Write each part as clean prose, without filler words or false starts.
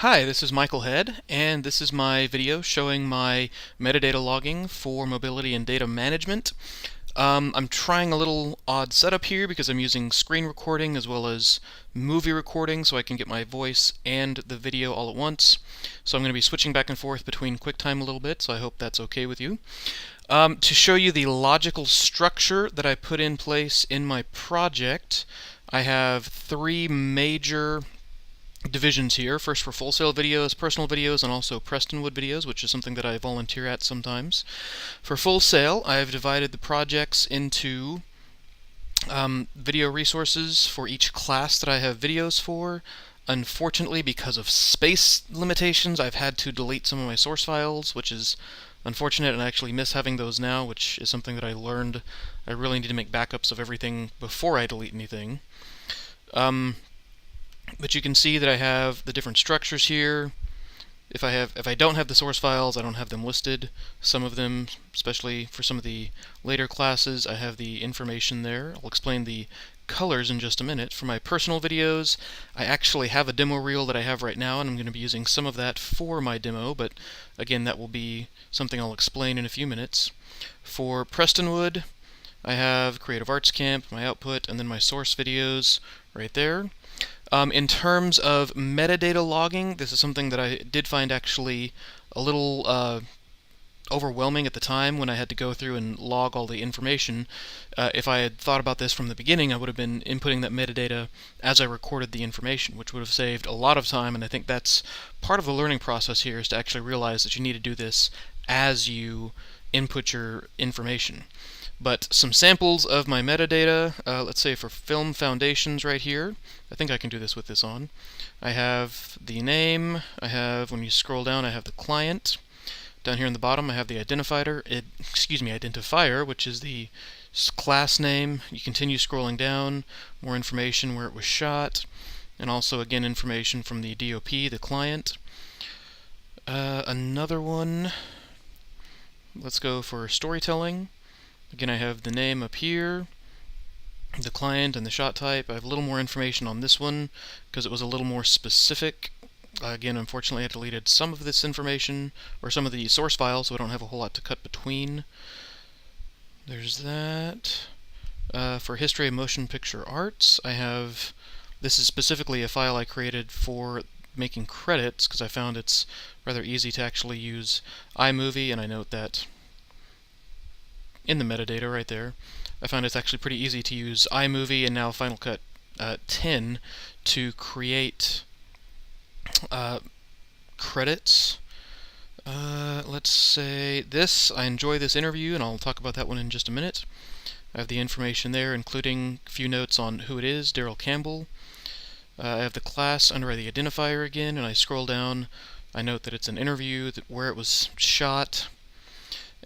Hi, this is Michael Head, and this is my video showing my metadata logging for mobility and data management. I'm trying a little odd setup here because I'm using screen recording as well as movie recording so I can get my voice and the video all at once. So I'm going to be switching back and forth between QuickTime a little bit, so I hope that's okay with you. To show you the logical structure that I put in place in my project, I have three major divisions here. First for Full Sail videos, personal videos, and also Prestonwood videos, which is something that I volunteer at sometimes. For Full Sail, I have divided the projects into video resources for each class that I have videos for. Unfortunately, because of space limitations, I've had to delete some of my source files, which is unfortunate, and I actually miss having those now, which is something that I learned. I really need to make backups of everything before I delete anything. But you can see that I have the different structures here. If I don't have the source files, I don't have them listed. Some of them, especially for some of the later classes, I have the information there. I'll explain the colors in just a minute. For my personal videos, I actually have a demo reel that I have right now, and I'm going to be using some of that for my demo, but again, that will be something I'll explain in a few minutes. For Prestonwood, I have Creative Arts Camp, my output, and then my source videos right there. In terms of metadata logging, this is something that I did find actually a little overwhelming at the time when I had to go through and log all the information. If I had thought about this from the beginning, I would have been inputting that metadata as I recorded the information, which would have saved a lot of time, and I think that's part of the learning process here, is to actually realize that you need to do this as you input your information. But some samples of my metadata, let's say for film foundations right here. I think I can do this with this on. I have the name, when you scroll down, I have the client. Down here in the bottom, I have the identifier, which is the class name. You continue scrolling down, more information where it was shot, and also, again, information from the DOP, the client. Another one, let's go for storytelling. Again, I have the name up here, the client, and the shot type. I have a little more information on this one because it was a little more specific. Again, unfortunately, I deleted some of this information, or some of the source files, so I don't have a whole lot to cut between. There's that. For History of Motion Picture Arts, this is specifically a file I created for making credits, because I found it's rather easy to actually use iMovie, and I note that in the metadata right there. I found it's actually pretty easy to use iMovie and now Final Cut 10 to create credits. Let's say this. I enjoy this interview, and I'll talk about that one in just a minute. I have the information there, including a few notes on who it is, Daryl Campbell. I have the class under the identifier again, and I scroll down. I note that it's an interview, where it was shot.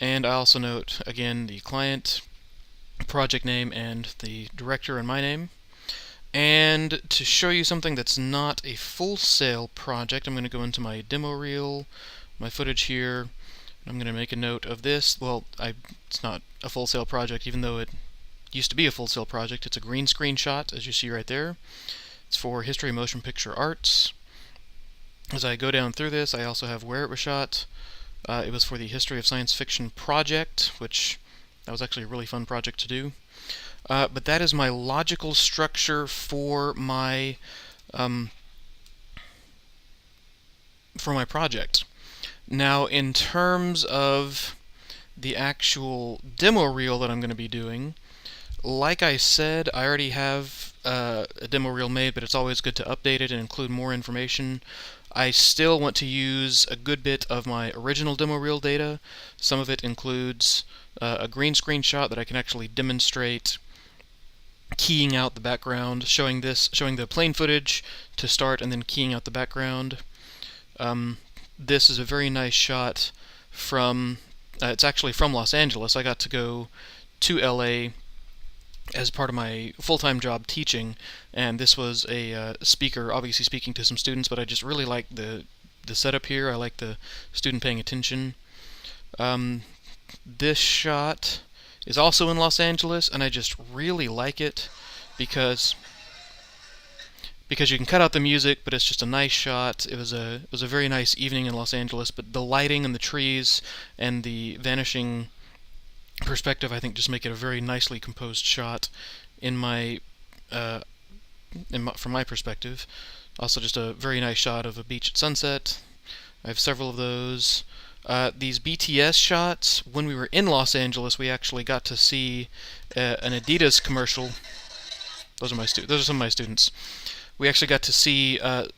And I also note, again, the client, project name, and the director and my name. And to show you something that's not a Full Sail project, I'm going to go into my demo reel, my footage here, and I'm going to make a note of this. Well, it's not a Full Sail project, even though it used to be a Full Sail project. It's a green screen shot, as you see right there. It's for History of Motion Picture Arts. As I go down through this, I also have where it was shot. It was for the History of Science Fiction project, which that was actually a really fun project to do. But that is my logical structure for my project. Now, in terms of the actual demo reel that I'm going to be doing, like I said, I already have a demo reel made, but it's always good to update it and include more information. I still want to use a good bit of my original demo reel data. Some of it includes a green screen shot that I can actually demonstrate keying out the background, showing the plane footage to start, and then keying out the background. This is a very nice shot from, it's actually from Los Angeles. I got to go to LA as part of my full-time job teaching, and this was a speaker obviously speaking to some students, but I just really like the setup here. I like the student paying attention. This shot is also in Los Angeles, and I just really like it because because you can cut out the music, but it's just a nice shot. It was a very nice evening in Los Angeles, but the lighting and the trees and the vanishing perspective, I think, just make it a very nicely composed shot in my from my perspective. Also, just a very nice shot of a beach at sunset. I have several of those. These BTS shots, when we were in Los Angeles, we actually got to see an Adidas commercial. Those are some of my students. We actually got to see an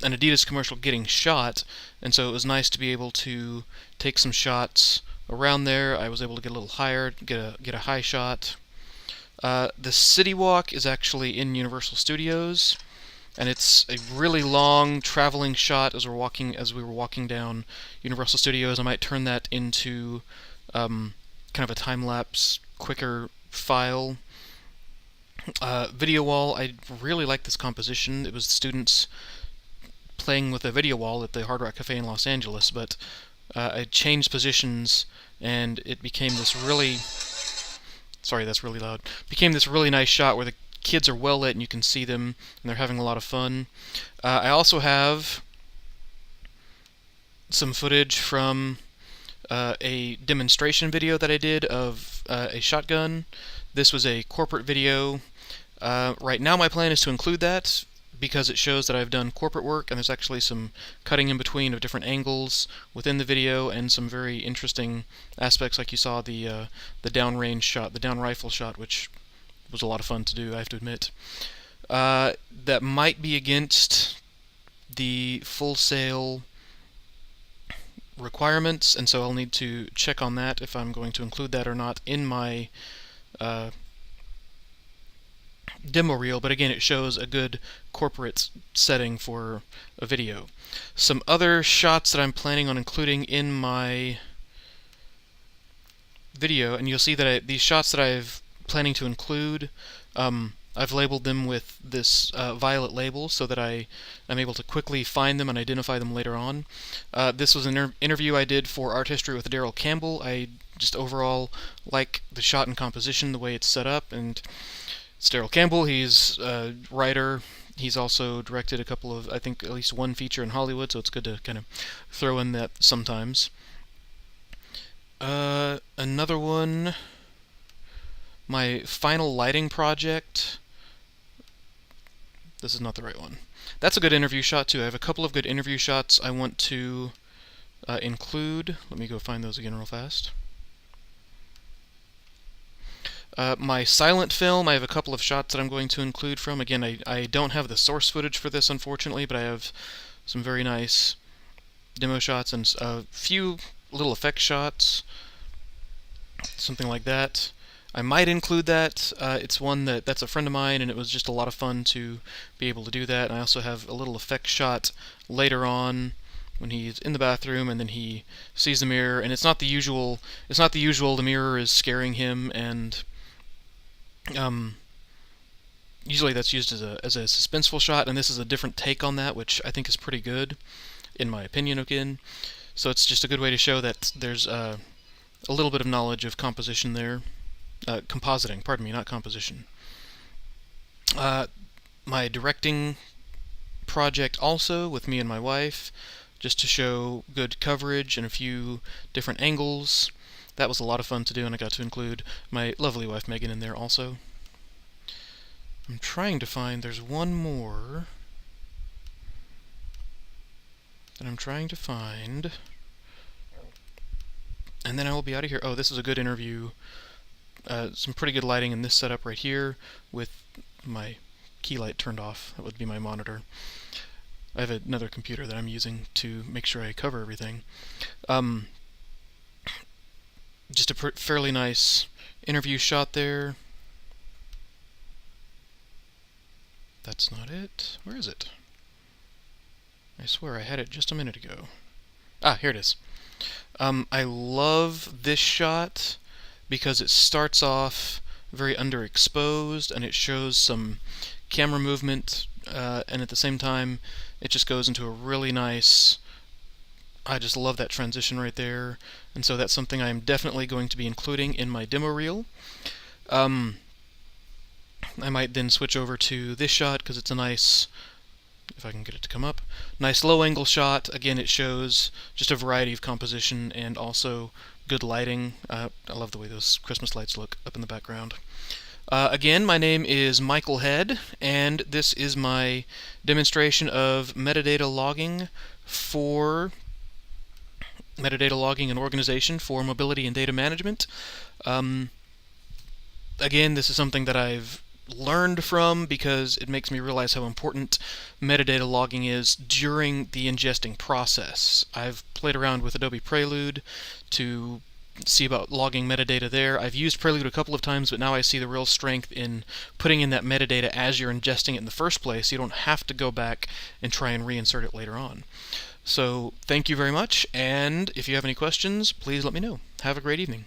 Adidas commercial getting shot, and so it was nice to be able to take some shots around there. I was able to get a little higher, get a high shot. The City Walk is actually in Universal Studios, and it's a really long traveling shot as we were walking down Universal Studios. I might turn that into kind of a time-lapse, quicker file. Video wall, I really like this composition. It was students playing with a video wall at the Hard Rock Cafe in Los Angeles, but I changed positions and it became this really... Sorry, that's really loud. Became this really nice shot where the kids are well lit and you can see them and they're having a lot of fun. I also have some footage from a demonstration video that I did of a shotgun. This was a corporate video. Right now my plan is to include that because it shows that I've done corporate work, and there's actually some cutting in between of different angles within the video and some very interesting aspects, like you saw the downrange shot, the down rifle shot, which was a lot of fun to do, I have to admit. That might be against the Full Sail requirements, and so I'll need to check on that if I'm going to include that or not in my demo reel, but again, it shows a good corporate setting for a video. Some other shots that I'm planning on including in my video, and you'll see that these shots that I'm planning to include, I've labeled them with this violet label so that I'm able to quickly find them and identify them later on. This was an interview I did for Art History with Daryl Campbell. I just overall like the shot and composition, the way it's set up, and it's Daryl Campbell. He's a writer. He's also directed a couple of, I think, at least one feature in Hollywood, so it's good to kind of throw in that sometimes. Another one, my final lighting project. This is not the right one. That's a good interview shot, too. I have a couple of good interview shots I want to include. Let me go find those again real fast. My silent film, I have a couple of shots that I'm going to include from. Again, I don't have the source footage for this, unfortunately, but I have some very nice demo shots and a few little effect shots, something like that. I might include that. It's one that's a friend of mine, and it was just a lot of fun to be able to do that. And I also have a little effect shot later on when he's in the bathroom and then he sees the mirror, and it's not the usual. The mirror is scaring him, and usually that's used as a suspenseful shot, and this is a different take on that, which I think is pretty good, in my opinion, again. So it's just a good way to show that there's a little bit of knowledge of composition there. Compositing, pardon me, not composition. My directing project also, with me and my wife, just to show good coverage and a few different angles. That was a lot of fun to do, and I got to include my lovely wife Megan in there also. I'm trying to find, there's one more that I'm trying to find, and then I will be out of here. Oh, this is a good interview. Some pretty good lighting in this setup right here with my key light turned off. That would be my monitor. I have another computer that I'm using to make sure I cover everything. Just a fairly nice interview shot there. That's not it. Where is it? I swear I had it just a minute ago. Ah, here it is. I love this shot because it starts off very underexposed and it shows some camera movement, and at the same time it just goes into a really nice... I just love that transition right there, and so that's something I'm definitely going to be including in my demo reel. I might then switch over to this shot because it's a nice, if I can get it to come up, nice low angle shot. Again, it shows just a variety of composition and also good lighting. I love the way those Christmas lights look up in the background. Again, my name is Michael Head, and this is my demonstration of metadata logging and organization for mobility and data management. Again, this is something that I've learned from because it makes me realize how important metadata logging is during the ingesting process. I've played around with Adobe Prelude to see about logging metadata there. I've used Prelude a couple of times, but now I see the real strength in putting in that metadata as you're ingesting it in the first place. You don't have to go back and try and reinsert it later on. So thank you very much, and if you have any questions, please let me know. Have a great evening.